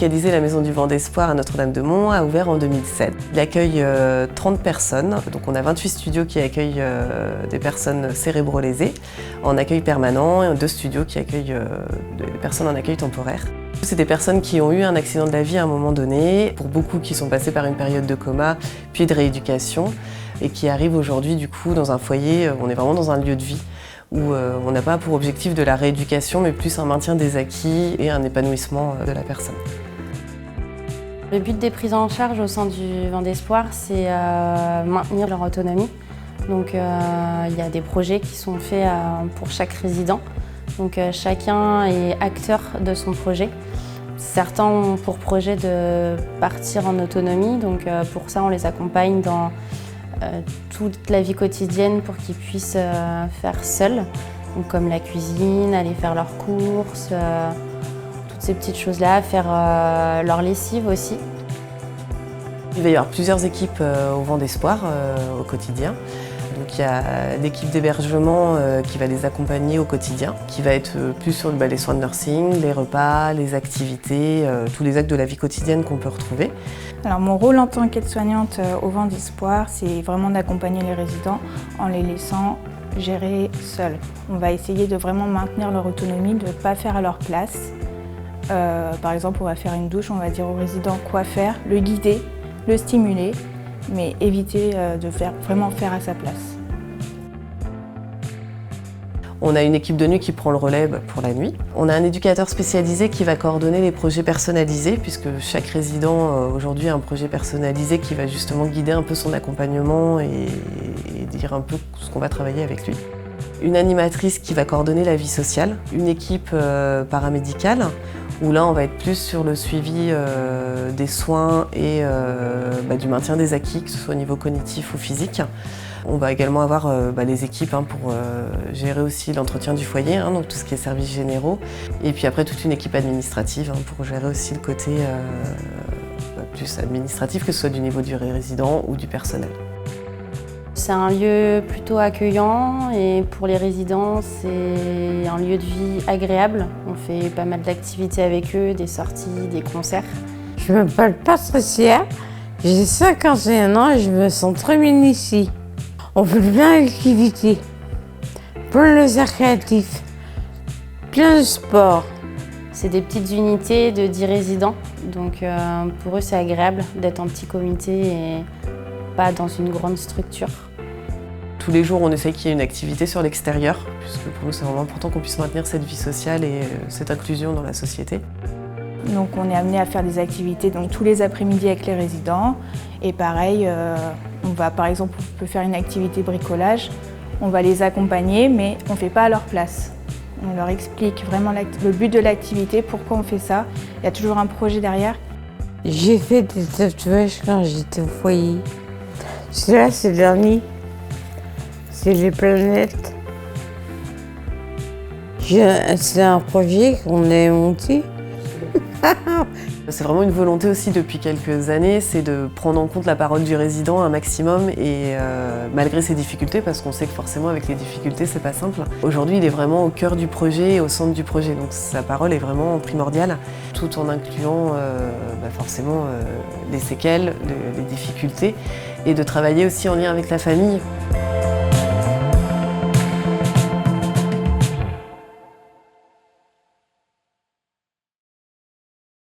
relocalisé la Maison du Vent d'Espoir à Notre-Dame-de-Mont a ouvert en 2007. Il accueille 30 personnes, donc on a 28 studios qui accueillent des personnes cérébro-lésées en accueil permanent et 2 studios qui accueillent des personnes en accueil temporaire. C'est des personnes qui ont eu un accident de la vie à un moment donné, pour beaucoup qui sont passés par une période de coma puis de rééducation et qui arrivent aujourd'hui du coup dans un foyer, on est vraiment dans un lieu de vie où on n'a pas pour objectif de la rééducation mais plus un maintien des acquis et un épanouissement de la personne. Le but des prises en charge au sein du Vent d'Espoir, c'est maintenir leur autonomie. Donc il y a des projets qui sont faits pour chaque résident. Donc chacun est acteur de son projet. Certains ont pour projet de partir en autonomie, donc pour ça on les accompagne dans toute la vie quotidienne pour qu'ils puissent faire seuls, donc comme la cuisine, aller faire leurs courses, toutes ces petites choses-là, faire leur lessive aussi. Il va y avoir plusieurs équipes au Vent d'Espoir au quotidien. Donc il y a l'équipe d'hébergement qui va les accompagner au quotidien, qui va être plus sur les soins de nursing, les repas, les activités, tous les actes de la vie quotidienne qu'on peut retrouver. Alors mon rôle en tant qu'aide-soignante au Vent d'Espoir, c'est vraiment d'accompagner les résidents en les laissant gérer seuls. On va essayer de vraiment maintenir leur autonomie, de ne pas faire à leur place. Par exemple, on va faire une douche, on va dire au résident quoi faire, le guider, le stimuler, mais éviter de vraiment faire à sa place. On a une équipe de nuit qui prend le relais pour la nuit. On a un éducateur spécialisé qui va coordonner les projets personnalisés, puisque chaque résident aujourd'hui a un projet personnalisé qui va justement guider un peu son accompagnement et dire un peu ce qu'on va travailler avec lui. Une animatrice qui va coordonner la vie sociale, une équipe paramédicale, où là on va être plus sur le suivi des soins et du maintien des acquis, que ce soit au niveau cognitif ou physique. On va également avoir les équipes pour gérer aussi l'entretien du foyer, donc tout ce qui est services généraux. Et puis après toute une équipe administrative pour gérer aussi le côté plus administratif, que ce soit du niveau du résident ou du personnel. C'est un lieu plutôt accueillant et pour les résidents, c'est un lieu de vie agréable. On fait pas mal d'activités avec eux, des sorties, des concerts. Je m'appelle Patricia, j'ai 51 ans et je me sens très bien ici. On fait plein d'activités, plein de loisirs créatifs, plein de sport. C'est des petites unités de 10 résidents, donc pour eux c'est agréable d'être en petit comité et pas dans une grande structure. Tous les jours, on essaye qu'il y ait une activité sur l'extérieur, puisque pour nous, c'est vraiment important qu'on puisse maintenir cette vie sociale et cette inclusion dans la société. Donc on est amené à faire des activités tous les après-midi avec les résidents. Et pareil, par exemple, on peut faire une activité bricolage. On va les accompagner, mais on ne fait pas à leur place. On leur explique vraiment le but de l'activité, pourquoi on fait ça. Il y a toujours un projet derrière. J'ai fait des tatouages quand j'étais au foyer. Celui-là, c'est le dernier. C'est les planètes. C'est un projet qu'on a monté. C'est vraiment une volonté aussi depuis quelques années, c'est de prendre en compte la parole du résident un maximum et malgré ses difficultés, parce qu'on sait que forcément avec les difficultés c'est pas simple. Aujourd'hui il est vraiment au cœur du projet et au centre du projet, donc sa parole est vraiment primordiale, tout en incluant forcément les séquelles, les difficultés et de travailler aussi en lien avec la famille.